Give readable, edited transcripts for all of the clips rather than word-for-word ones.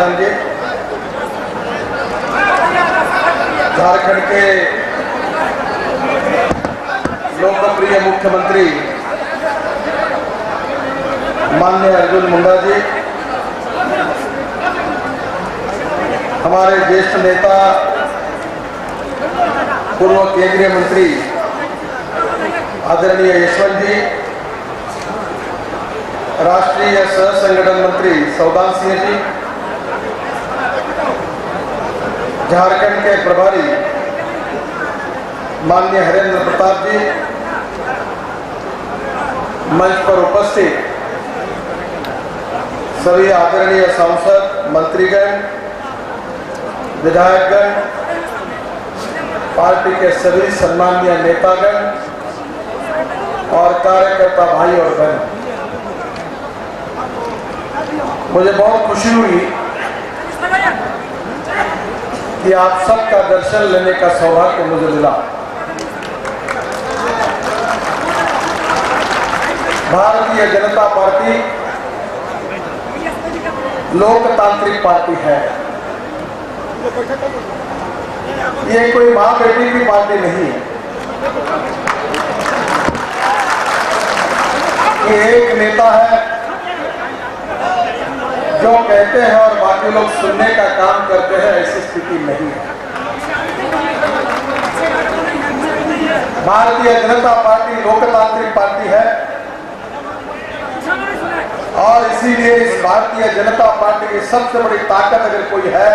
रामचंद्र जी, झारखंड के लोकप्रिय मुख्यमंत्री माननीय अर्जुन मुंडा जी, हमारे ज्येष्ठ नेता पूर्व केंद्रीय मंत्री आदरणीय यशवंत जी, राष्ट्रीय सह संगठन मंत्री सौदान सिंह जी, झारखंड के प्रभारी माननीय हरेंद्र प्रताप जी, मंच पर उपस्थित सभी आदरणीय सांसद, मंत्रीगण, विधायकगण, पार्टी के सभी सम्मानीय नेतागण और कार्यकर्ता भाई और बहन, मुझे बहुत खुशी हुई कि आप सबका दर्शन लेने का सौभाग्य मुझे मिला। भारतीय जनता पार्टी लोकतांत्रिक पार्टी है। ये कोई मां बेटी की पार्टी नहीं है। ये एक नेता है जो कहते हैं और बाकी लोग सुनने का काम करते हैं, ऐसी स्थिति नहीं है। भारतीय जनता पार्टी लोकतांत्रिक पार्टी है और इसीलिए इस भारतीय जनता पार्टी की सबसे बड़ी ताकत अगर कोई है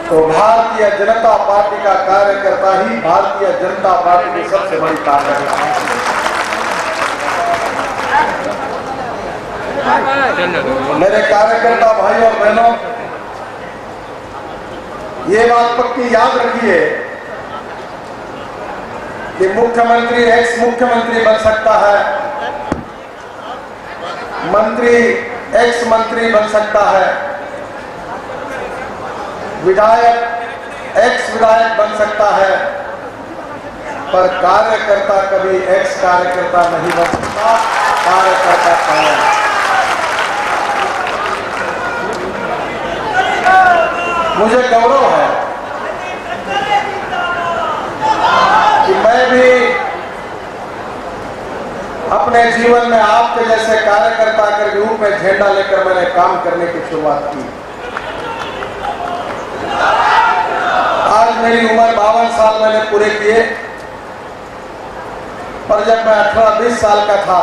तो भारतीय जनता पार्टी का कार्यकर्ता ही भारतीय जनता पार्टी की सबसे बड़ी ताकत है। मेरे कार्यकर्ता भाई और बहनों, ये बात पक्की याद रखिए कि मुख्यमंत्री एक्स मुख्यमंत्री बन सकता है, मंत्री एक्स मंत्री बन सकता है, विधायक एक्स विधायक बन सकता है, पर कार्यकर्ता कभी एक्स कार्यकर्ता नहीं बन सकता। कार्यकर्ता है। मुझे गौरव है कि मैं भी अपने जीवन में आपके जैसे कार्यकर्ता के रूप में झंडा लेकर मैंने काम करने की शुरुआत की। आज मेरी उम्र 52 साल मैंने पूरे किए, पर जब मैं 18-20 साल का था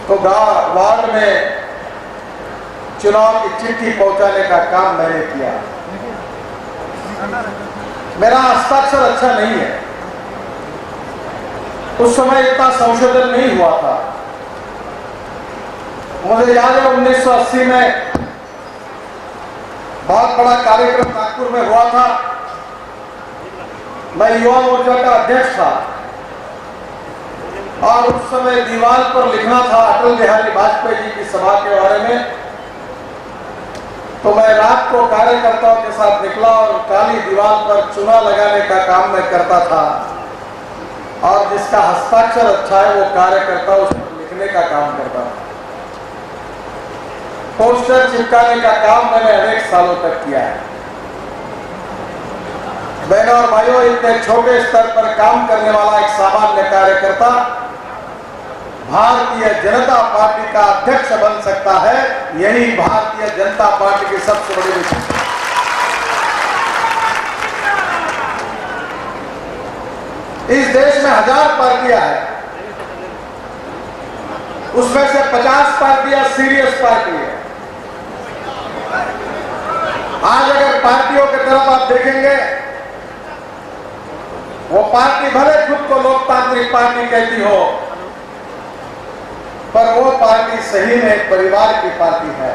तो गांव वार्ड में चुनाव की चिट्ठी पहुंचाने का काम मैंने किया। मेरा हस्ताक्षर अच्छा नहीं है, उस समय इतना संशोधन नहीं हुआ था। मुझे याद है 1980 में बहुत बड़ा कार्यक्रम नागपुर में हुआ था। मैं युवा मोर्चा का अध्यक्ष था और उस समय दीवार पर लिखना था अटल बिहारी वाजपेयी जी की सभा के बारे में। तो मैं रात को कार्यकर्ताओं के साथ निकला और काली दीवार पर चुना लगाने का काम मैं करता था और जिसका हस्ताक्षर अच्छा है वो कार्यकर्ता उस पर लिखने का काम करता था। पोस्टर चिपकाने का काम मैंने अनेक सालों तक किया है। बहनों और भाइयों, इतने छोटे स्तर पर काम करने वाला एक सामान्य कार्यकर्ता भारतीय जनता पार्टी का अध्यक्ष बन सकता है। यही भारतीय जनता पार्टी की सबसे बड़ी विशेषता। इस देश में 1000 पार्टियां हैं, उसमें से 50 पार्टियां सीरियस पार्टी है। आज अगर पार्टियों की तरफ आप देखेंगे, वो पार्टी भले खुद को लोकतांत्रिक पार्टी कहती हो, पर वो पार्टी सही में एक परिवार की पार्टी है।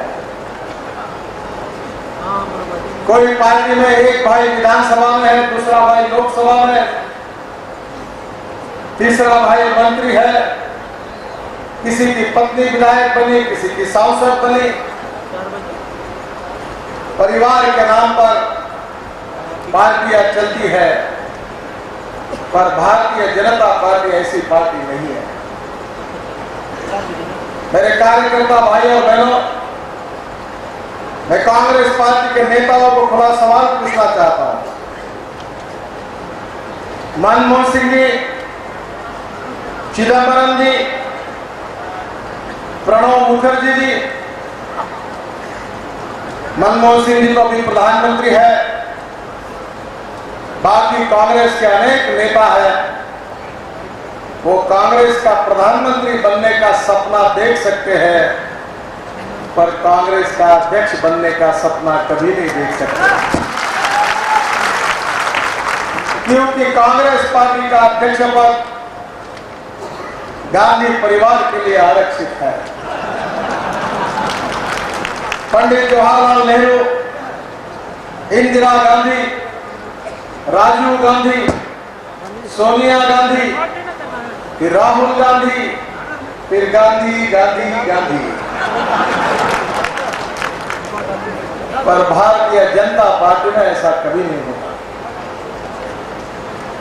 कोई पार्टी में एक भाई विधानसभा में है, दूसरा भाई लोकसभा में, तीसरा भाई मंत्री है, किसी की पत्नी विधायक बनी, किसी की सांसद बनी। परिवार के नाम पर पार्टियां चलती है, पर भारतीय जनता पार्टी ऐसी पार्टी नहीं है। मेरे कार्यकर्ता भाई और बहनों, मैं कांग्रेस पार्टी के नेताओं को खुला सवाल पूछना चाहता हूं। मनमोहन सिंह जी, चिदंबरम जी, प्रणब मुखर्जी जी, मनमोहन सिंह जी तो अभी प्रधानमंत्री है, बाकी कांग्रेस के अनेक नेता हैं, वो कांग्रेस का प्रधानमंत्री बनने का सपना देख सकते हैं, पर कांग्रेस का अध्यक्ष बनने का सपना कभी नहीं देख सकते, क्योंकि कांग्रेस पार्टी का अध्यक्ष पद गांधी परिवार के लिए आरक्षित है। पंडित जवाहरलाल नेहरू, इंदिरा गांधी, राजीव गांधी, सोनिया गांधी, फिर राहुल गांधी, फिर गांधी गांधी गांधी, पर भारतीय जनता पार्टी में ऐसा कभी नहीं होगा।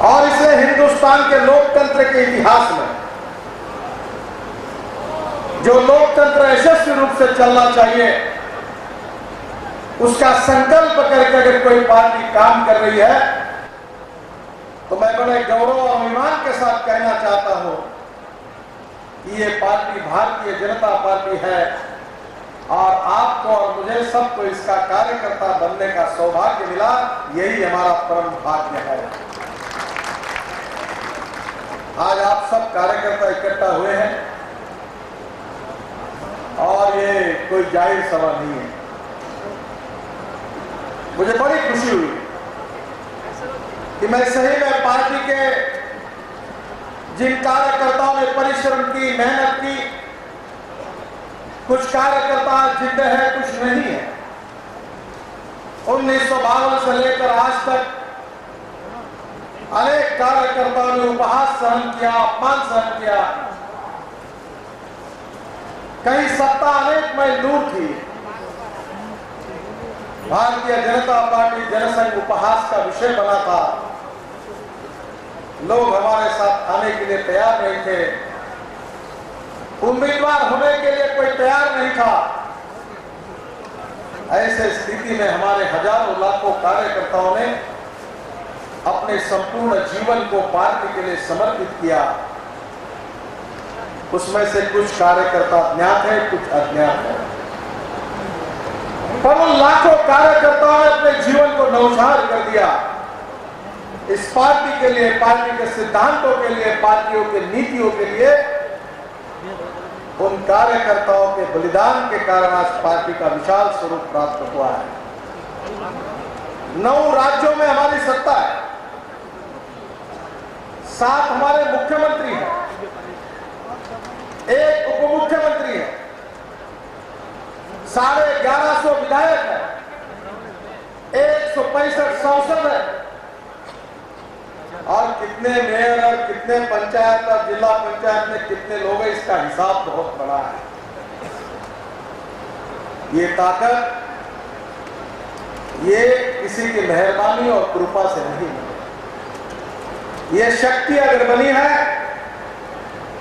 और इसलिए हिंदुस्तान के लोकतंत्र के इतिहास में जो लोकतंत्र यशस्वी रूप से चलना चाहिए, उसका संकल्प करके अगर कोई पार्टी काम कर रही है, तो मैं बड़े गौरव और अभिमान के साथ कहना चाहता हूं कि ये पार्टी भारतीय जनता पार्टी है, और आपको और मुझे सबको इसका कार्यकर्ता बनने का सौभाग्य मिला। यही हमारा परम भाग्य है। आज आप सब कार्यकर्ता इकट्ठा हुए हैं, और ये कोई जाहिर सभा नहीं है। मुझे बड़ी खुशी हुई कि मैं सही में पार्टी के जिन कार्यकर्ताओं ने परिश्रम की, मेहनत की, कुछ कार्यकर्ता जिंदा है, कुछ नहीं है। 1952 से लेकर आज तक अनेक कार्यकर्ताओं ने उपहास सहन किया, अपमान सहन किया, कहीं सत्ता अनेक मैल दूर थी। भारतीय जनता पार्टी जनसंघ उपहास का विषय बना था। लोग हमारे साथ आने के लिए तैयार नहीं थे, उम्मीदवार होने के लिए कोई तैयार नहीं था। ऐसे स्थिति में हमारे हजारों लाखों कार्यकर्ताओं ने अपने संपूर्ण जीवन को पार्टी के लिए समर्पित किया। उसमें से कुछ कार्यकर्ता ज्ञात है, कुछ अज्ञात है, पर उन लाखों कार्यकर्ताओं ने अपने जीवन को न्यौछावर कर दिया इस पार्टी के लिए, पार्टी के सिद्धांतों के लिए, पार्टियों के नीतियों के लिए। उन कार्यकर्ताओं के बलिदान के कारण आज पार्टी का विशाल स्वरूप प्राप्त हुआ है। 9 राज्यों में हमारी सत्ता है, 7 हमारे मुख्यमंत्री हैं, 1 उप मुख्यमंत्री है, 1150 विधायक है, 165 सांसद है, और कितने मेयर और कितने पंचायत और जिला पंचायत में कितने लोग हैं, इसका हिसाब बहुत बड़ा है। ये ताकत ये किसी की मेहरबानी और कृपा से नहीं मिली। ये शक्ति अगर बनी है,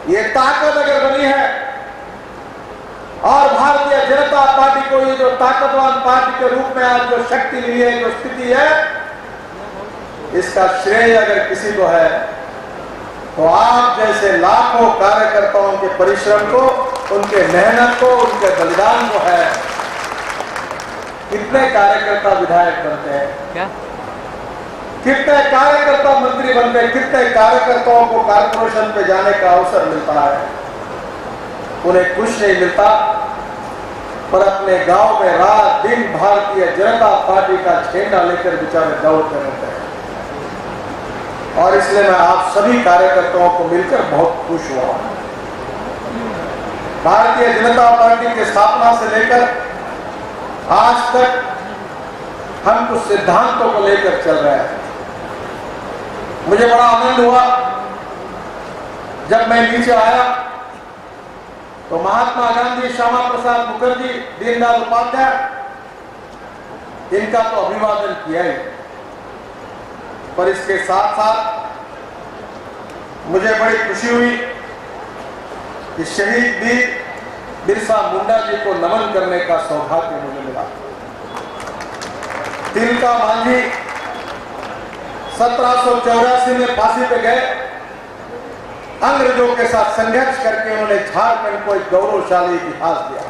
ये ताकत अगर बनी है, और भारतीय जनता पार्टी को ये जो ताकतवान पार्टी के रूप में आज जो शक्ति मिली है, जो स्थिति है, इसका श्रेय अगर किसी को है तो आप जैसे लाखों कार्यकर्ताओं के परिश्रम को, उनके मेहनत को, उनके बलिदान को है। कितने कार्यकर्ता विधायक बनते हैं, क्या कितने कार्यकर्ता मंत्री बनते हैं, कितने कार्यकर्ताओं को कारपोरेशन पे जाने का अवसर मिलता है, उन्हें कुछ नहीं मिलता, पर अपने गांव में रात दिन भारतीय जनता पार्टी का झंडा लेकर बेचारे दौड़ते रहते हैं। और इसलिए मैं आप सभी कार्यकर्ताओं को मिलकर बहुत खुश हुआ। भारतीय जनता पार्टी की स्थापना से लेकर आज तक हम कुछ सिद्धांतों को लेकर चल रहे हैं। मुझे बड़ा आनंद हुआ जब मैं नीचे आया तो महात्मा गांधी, श्यामा प्रसाद मुखर्जी, दीनदयाल उपाध्याय, इनका तो अभिवादन किया ही, पर इसके साथ साथ मुझे बड़ी खुशी हुई कि शहीद वीर बिरसा मुंडा जी को नमन करने का सौभाग्य मुझे मिला। तिलका मांझी 1784 में फांसी पे गए। अंग्रेजों के साथ संघर्ष करके उन्होंने झारखंड को एक गौरवशाली इतिहास दिया।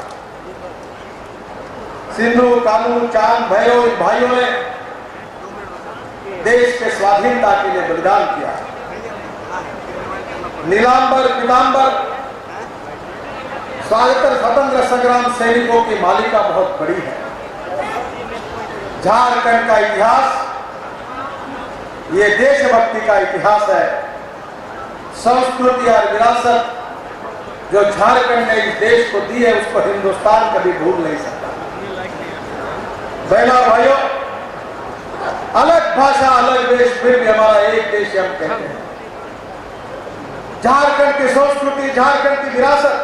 सिंधु, कानू, चांद, भैरव इन भाइयों ने देश के स्वाधीनता के लिए बलिदान किया। नीलांबर, पीतांबर स्वतंत्र संग्राम सैनिकों की मालिका बहुत बड़ी है। झारखंड का इतिहास ये देशभक्ति का इतिहास है। संस्कृति और विरासत जो झारखंड ने इस देश को दी है उसको हिंदुस्तान कभी भूल नहीं सकता। बहनों और भाइयों, अलग भाषा अलग देश फिर भी हमारा एक देश हम कहते हैं। झारखंड की संस्कृति, झारखंड की विरासत